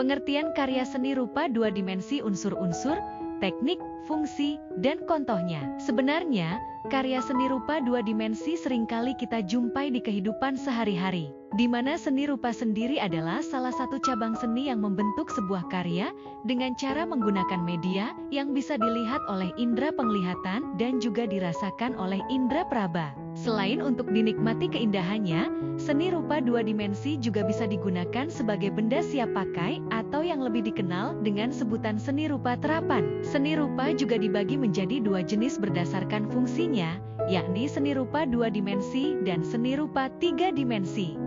Pengertian karya seni rupa dua dimensi unsur-unsur, teknik, fungsi, dan contohnya. Sebenarnya, karya seni rupa dua dimensi seringkali kita jumpai di kehidupan sehari-hari, di mana seni rupa sendiri adalah salah satu cabang seni yang membentuk sebuah karya dengan cara menggunakan media yang bisa dilihat oleh indera penglihatan dan juga dirasakan oleh indera peraba. Selain untuk dinikmati keindahannya, seni rupa dua dimensi juga bisa digunakan sebagai benda siap pakai atau yang lebih dikenal dengan sebutan seni rupa terapan. Seni rupa juga dibagi menjadi dua jenis berdasarkan fungsinya, yakni seni rupa dua dimensi dan seni rupa tiga dimensi.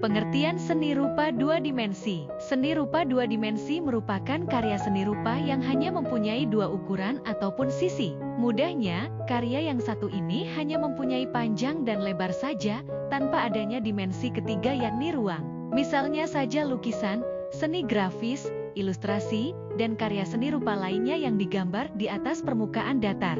Pengertian seni rupa dua dimensi. Seni rupa dua dimensi merupakan karya seni rupa yang hanya mempunyai dua ukuran ataupun sisi. Mudahnya, karya yang satu ini hanya mempunyai panjang dan lebar saja, tanpa adanya dimensi ketiga yakni ruang. Misalnya saja lukisan, seni grafis, ilustrasi, dan karya seni rupa lainnya yang digambar di atas permukaan datar.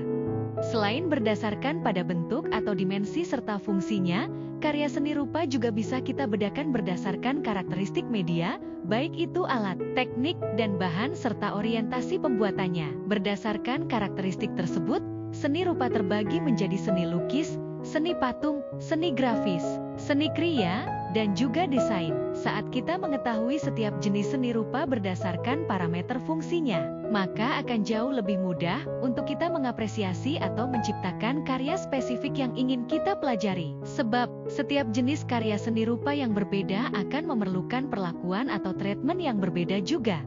Selain berdasarkan pada bentuk atau dimensi serta fungsinya, karya seni rupa juga bisa kita bedakan berdasarkan karakteristik media, baik itu alat, teknik, dan bahan serta orientasi pembuatannya. Berdasarkan karakteristik tersebut, seni rupa terbagi menjadi seni lukis, seni patung, seni grafis, seni kriya, dan juga desain. Saat kita mengetahui setiap jenis seni rupa berdasarkan parameter fungsinya, maka akan jauh lebih mudah untuk kita mengapresiasi atau menciptakan karya spesifik yang ingin kita pelajari. Sebab, setiap jenis karya seni rupa yang berbeda akan memerlukan perlakuan atau treatment yang berbeda juga.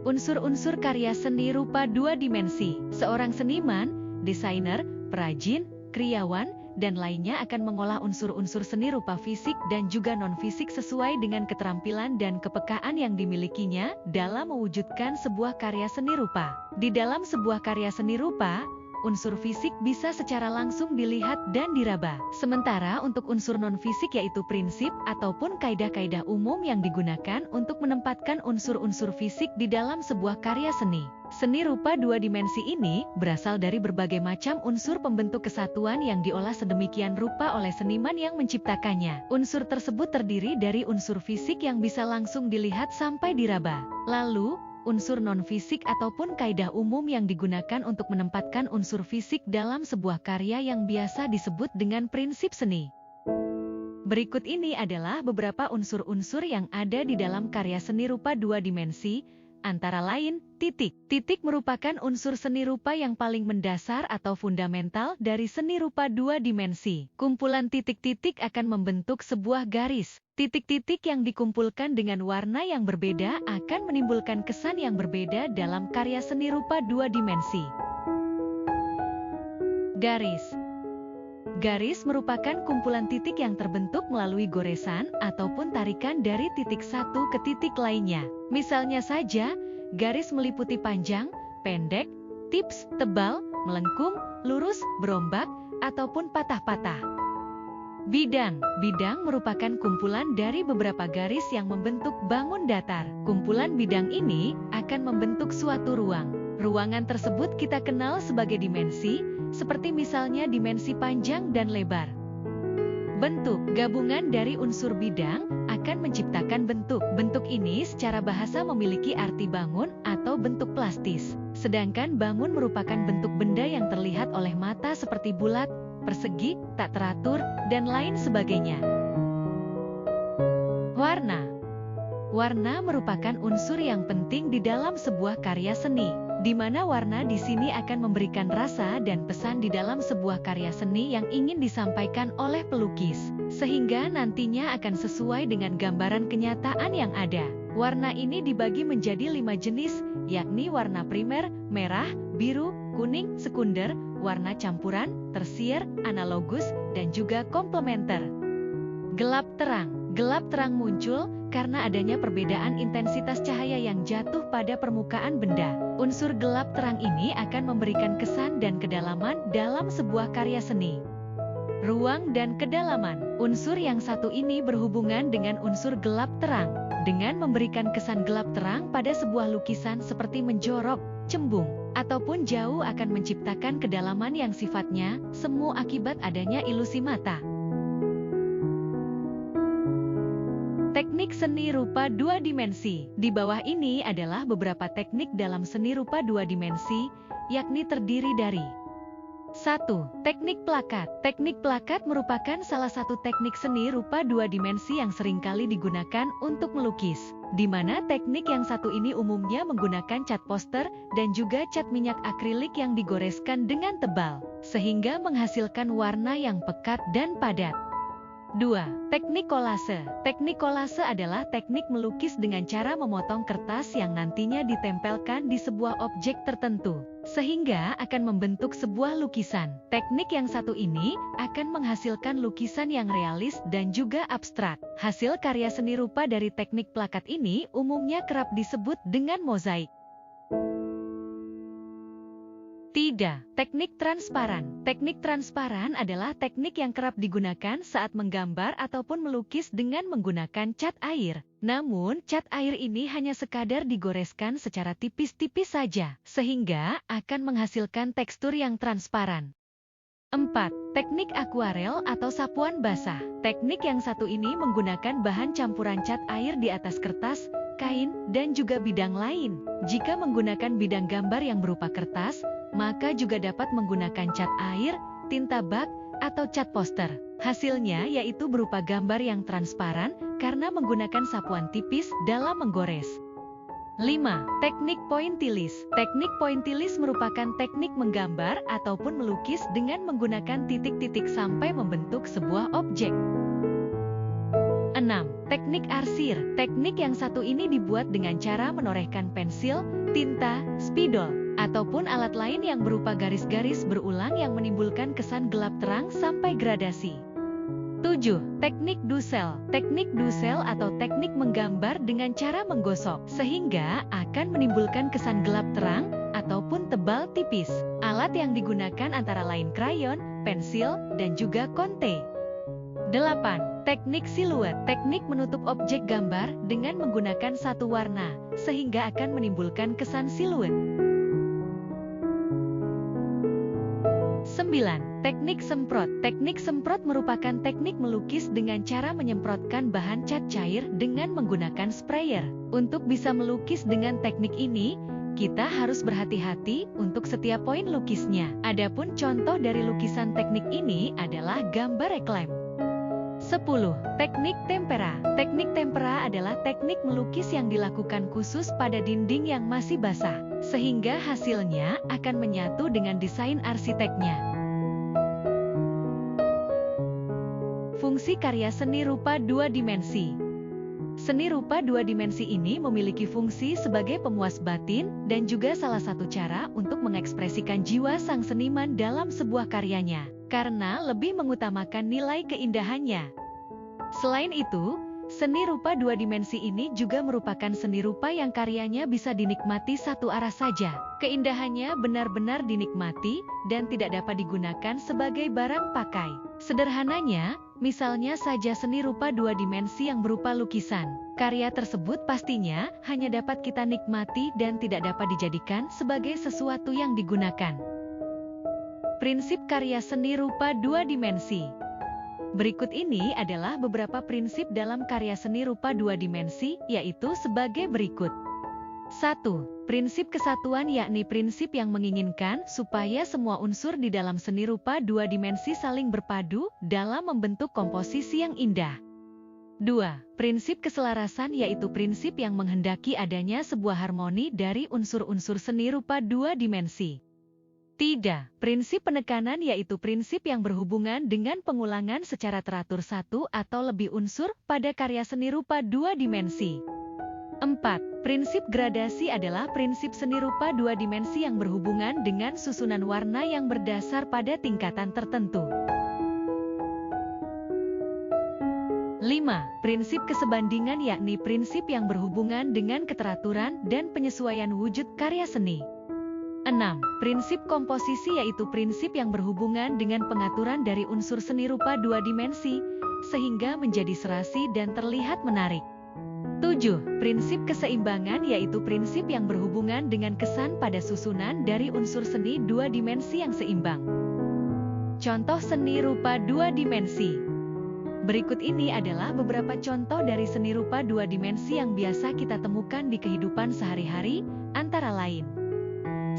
Unsur-unsur karya seni rupa dua dimensi. Seorang seniman, desainer, perajin, kriyawan, dan lainnya akan mengolah unsur-unsur seni rupa fisik dan juga non-fisik sesuai dengan keterampilan dan kepekaan yang dimilikinya dalam mewujudkan sebuah karya seni rupa. Di dalam sebuah karya seni rupa, unsur fisik bisa secara langsung dilihat dan diraba. Sementara untuk unsur non-fisik yaitu prinsip ataupun kaidah-kaidah umum yang digunakan untuk menempatkan unsur-unsur fisik di dalam sebuah karya seni. Seni rupa dua dimensi ini berasal dari berbagai macam unsur pembentuk kesatuan yang diolah sedemikian rupa oleh seniman yang menciptakannya. Unsur tersebut terdiri dari unsur fisik yang bisa langsung dilihat sampai diraba. Lalu, unsur non-fisik ataupun kaidah umum yang digunakan untuk menempatkan unsur fisik dalam sebuah karya yang biasa disebut dengan prinsip seni. Berikut ini adalah beberapa unsur-unsur yang ada di dalam karya seni rupa dua dimensi, antara lain, titik. Titik merupakan unsur seni rupa yang paling mendasar atau fundamental dari seni rupa dua dimensi. Kumpulan titik-titik akan membentuk sebuah garis. Titik-titik yang dikumpulkan dengan warna yang berbeda akan menimbulkan kesan yang berbeda dalam karya seni rupa dua dimensi. Garis. Garis merupakan kumpulan titik yang terbentuk melalui goresan ataupun tarikan dari titik satu ke titik lainnya. Misalnya saja, garis meliputi panjang, pendek, tips, tebal, melengkung, lurus, berombak, ataupun patah-patah. Bidang. Bidang merupakan kumpulan dari beberapa garis yang membentuk bangun datar. Kumpulan bidang ini akan membentuk suatu ruang. Ruangan tersebut kita kenal sebagai dimensi, seperti misalnya dimensi panjang dan lebar. Bentuk. Gabungan dari unsur bidang akan menciptakan bentuk. Bentuk ini secara bahasa memiliki arti bangun atau bentuk plastis. Sedangkan bangun merupakan bentuk benda yang terlihat oleh mata seperti bulat, persegi, tak teratur, dan lain sebagainya. Warna. Warna merupakan unsur yang penting di dalam sebuah karya seni, di mana warna di sini akan memberikan rasa dan pesan di dalam sebuah karya seni yang ingin disampaikan oleh pelukis, sehingga nantinya akan sesuai dengan gambaran kenyataan yang ada. Warna ini dibagi menjadi 5 jenis, yakni warna primer, merah, biru, kuning, sekunder, warna campuran, tersier, analogus, dan juga komplementer. Gelap terang. Gelap terang muncul karena adanya perbedaan intensitas cahaya yang jatuh pada permukaan benda. Unsur gelap terang ini akan memberikan kesan dan kedalaman dalam sebuah karya seni. Ruang dan kedalaman. Unsur yang satu ini berhubungan dengan unsur gelap terang, dengan memberikan kesan gelap terang pada sebuah lukisan seperti menjorok, cembung, ataupun jauh akan menciptakan kedalaman yang sifatnya semu akibat adanya ilusi mata. Teknik seni rupa dua dimensi. Di bawah ini adalah beberapa teknik dalam seni rupa dua dimensi, yakni terdiri dari 1. Teknik plakat. Teknik plakat merupakan salah satu teknik seni rupa dua dimensi yang seringkali digunakan untuk melukis, di mana teknik yang satu ini umumnya menggunakan cat poster dan juga cat minyak akrilik yang digoreskan dengan tebal, sehingga menghasilkan warna yang pekat dan padat. 2. Teknik kolase. Teknik kolase adalah teknik melukis dengan cara memotong kertas yang nantinya ditempelkan di sebuah objek tertentu, sehingga akan membentuk sebuah lukisan. Teknik yang satu ini akan menghasilkan lukisan yang realis dan juga abstrak. Hasil karya seni rupa dari teknik plakat ini umumnya kerap disebut dengan mozaik. 3. Teknik transparan. Teknik transparan adalah teknik yang kerap digunakan saat menggambar ataupun melukis dengan menggunakan cat air. Namun, cat air ini hanya sekadar digoreskan secara tipis-tipis saja, sehingga akan menghasilkan tekstur yang transparan. 4. Teknik akuarel atau sapuan basah. Teknik yang satu ini menggunakan bahan campuran cat air di atas kertas, kain, dan juga bidang lain. Jika menggunakan bidang gambar yang berupa kertas, maka juga dapat menggunakan cat air, tinta bak, atau cat poster. Hasilnya yaitu berupa gambar yang transparan karena menggunakan sapuan tipis dalam menggores. 5. Teknik pointillis. Teknik pointillis merupakan teknik menggambar ataupun melukis dengan menggunakan titik-titik sampai membentuk sebuah objek. 6. Teknik arsir. Teknik yang satu ini dibuat dengan cara menorehkan pensil, tinta, spidol, ataupun alat lain yang berupa garis-garis berulang yang menimbulkan kesan gelap terang sampai gradasi. 7. Teknik dusel. Teknik dusel atau teknik menggambar dengan cara menggosok, sehingga akan menimbulkan kesan gelap terang ataupun tebal tipis. Alat yang digunakan antara lain krayon, pensil, dan juga konte. 8. Teknik siluet. Teknik menutup objek gambar dengan menggunakan satu warna, sehingga akan menimbulkan kesan siluet. 9. Teknik semprot. Teknik semprot merupakan teknik melukis dengan cara menyemprotkan bahan cat cair dengan menggunakan sprayer. Untuk bisa melukis dengan teknik ini, kita harus berhati-hati untuk setiap poin lukisnya. Adapun contoh dari lukisan teknik ini adalah gambar reklame. 10. Teknik tempera. Teknik tempera adalah teknik melukis yang dilakukan khusus pada dinding yang masih basah, sehingga hasilnya akan menyatu dengan desain arsiteknya. Fungsi karya seni rupa dua dimensi. Seni rupa dua dimensi ini memiliki fungsi sebagai pemuas batin dan juga salah satu cara untuk mengekspresikan jiwa sang seniman dalam sebuah karyanya, karena lebih mengutamakan nilai keindahannya. Selain itu, seni rupa dua dimensi ini juga merupakan seni rupa yang karyanya bisa dinikmati satu arah saja. Keindahannya benar-benar dinikmati dan tidak dapat digunakan sebagai barang pakai. Sederhananya, misalnya saja seni rupa dua dimensi yang berupa lukisan. Karya tersebut pastinya hanya dapat kita nikmati dan tidak dapat dijadikan sebagai sesuatu yang digunakan. Prinsip karya seni rupa dua dimensi. Berikut ini adalah beberapa prinsip dalam karya seni rupa dua dimensi, yaitu sebagai berikut. 1. Prinsip kesatuan, yakni prinsip yang menginginkan supaya semua unsur di dalam seni rupa dua dimensi saling berpadu dalam membentuk komposisi yang indah. 2. Prinsip keselarasan, yaitu prinsip yang menghendaki adanya sebuah harmoni dari unsur-unsur seni rupa dua dimensi. 3. Prinsip penekanan, yaitu prinsip yang berhubungan dengan pengulangan secara teratur satu atau lebih unsur pada karya seni rupa dua dimensi. 4. Prinsip gradasi adalah prinsip seni rupa dua dimensi yang berhubungan dengan susunan warna yang berdasar pada tingkatan tertentu. 5. Prinsip kesebandingan, yakni prinsip yang berhubungan dengan keteraturan dan penyesuaian wujud karya seni. 6. Prinsip komposisi, yaitu prinsip yang berhubungan dengan pengaturan dari unsur seni rupa dua dimensi, sehingga menjadi serasi dan terlihat menarik. 7. Prinsip keseimbangan, yaitu prinsip yang berhubungan dengan kesan pada susunan dari unsur seni dua dimensi yang seimbang. Contoh seni rupa dua dimensi. Berikut ini adalah beberapa contoh dari seni rupa dua dimensi yang biasa kita temukan di kehidupan sehari-hari, antara lain.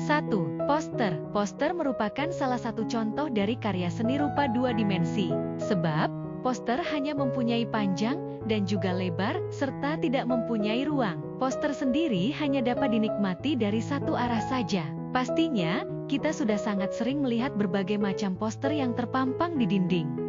1. Poster. Poster merupakan salah satu contoh dari karya seni rupa dua dimensi. Sebab, poster hanya mempunyai panjang dan juga lebar, serta tidak mempunyai ruang. Poster sendiri hanya dapat dinikmati dari satu arah saja. Pastinya, kita sudah sangat sering melihat berbagai macam poster yang terpampang di dinding.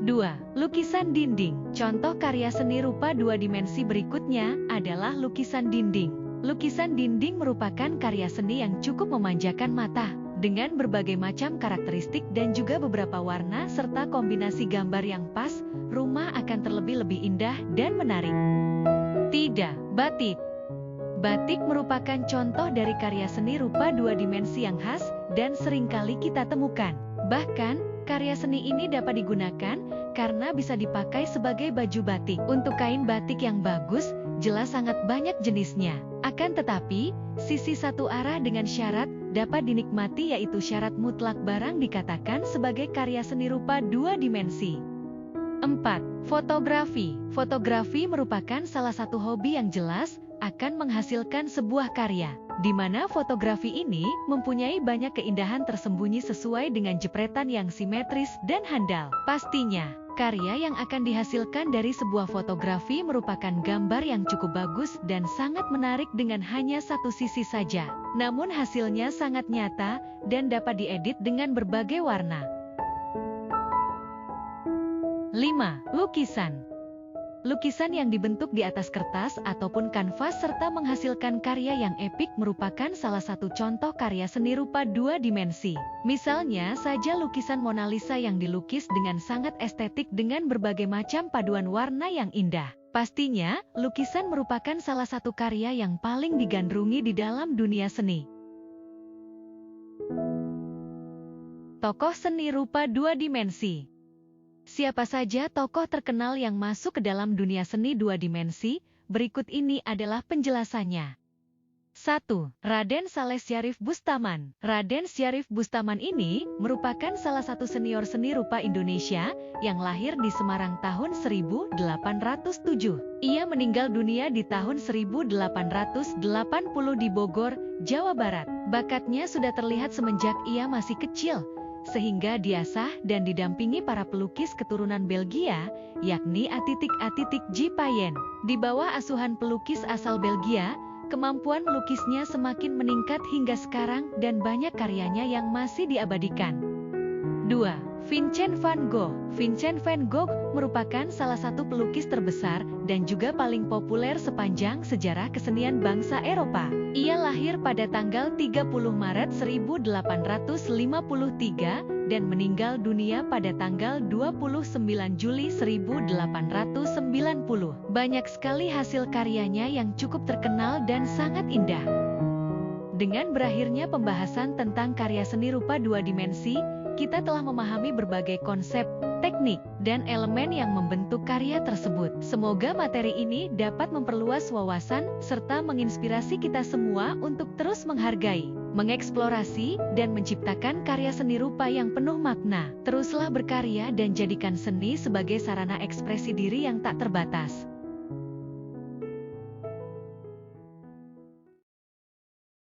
2. Lukisan dinding. Contoh karya seni rupa dua dimensi berikutnya adalah lukisan dinding. Lukisan dinding merupakan karya seni yang cukup memanjakan mata, dengan berbagai macam karakteristik dan juga beberapa warna serta kombinasi gambar yang pas, rumah akan terlebih-lebih indah dan menarik. 3. Batik. Batik merupakan contoh dari karya seni rupa dua dimensi yang khas dan seringkali kita temukan. Bahkan, karya seni ini dapat digunakan karena bisa dipakai sebagai baju batik. Untuk kain batik yang bagus, jelas sangat banyak jenisnya. Akan tetapi, sisi satu arah dengan syarat dapat dinikmati yaitu syarat mutlak barang dikatakan sebagai karya seni rupa dua dimensi. 4. Fotografi. Fotografi merupakan salah satu hobi yang jelas akan menghasilkan sebuah karya, di mana fotografi ini mempunyai banyak keindahan tersembunyi sesuai dengan jepretan yang simetris dan handal. Pastinya, karya yang akan dihasilkan dari sebuah fotografi merupakan gambar yang cukup bagus dan sangat menarik dengan hanya satu sisi saja. Namun hasilnya sangat nyata dan dapat diedit dengan berbagai warna. 5. Lukisan. Lukisan yang dibentuk di atas kertas ataupun kanvas serta menghasilkan karya yang epik merupakan salah satu contoh karya seni rupa dua dimensi. Misalnya saja lukisan Mona Lisa yang dilukis dengan sangat estetik dengan berbagai macam paduan warna yang indah. Pastinya, lukisan merupakan salah satu karya yang paling digandrungi di dalam dunia seni. Tokoh seni rupa dua dimensi. Siapa saja tokoh terkenal yang masuk ke dalam dunia seni dua dimensi? Berikut ini adalah penjelasannya. 1. Raden Saleh Syarif Bustaman. Raden Syarif Bustaman ini merupakan salah satu senior seni rupa Indonesia yang lahir di Semarang tahun 1807. Ia meninggal dunia di tahun 1880 di Bogor, Jawa Barat. Bakatnya sudah terlihat semenjak ia masih kecil, sehingga diasah dan didampingi para pelukis keturunan Belgia, yakni Atitik J. Payen. Di bawah asuhan pelukis asal Belgia, kemampuan melukisnya semakin meningkat hingga sekarang dan banyak karyanya yang masih diabadikan. 2. Vincent van Gogh. Vincent van Gogh merupakan salah satu pelukis terbesar dan juga paling populer sepanjang sejarah kesenian bangsa Eropa. Ia lahir pada tanggal 30 Maret 1853 dan meninggal dunia pada tanggal 29 Juli 1890. Banyak sekali hasil karyanya yang cukup terkenal dan sangat indah. Dengan berakhirnya pembahasan tentang karya seni rupa dua dimensi, kita telah memahami berbagai konsep, teknik, dan elemen yang membentuk karya tersebut. Semoga materi ini dapat memperluas wawasan serta menginspirasi kita semua untuk terus menghargai, mengeksplorasi, dan menciptakan karya seni rupa yang penuh makna. Teruslah berkarya dan jadikan seni sebagai sarana ekspresi diri yang tak terbatas.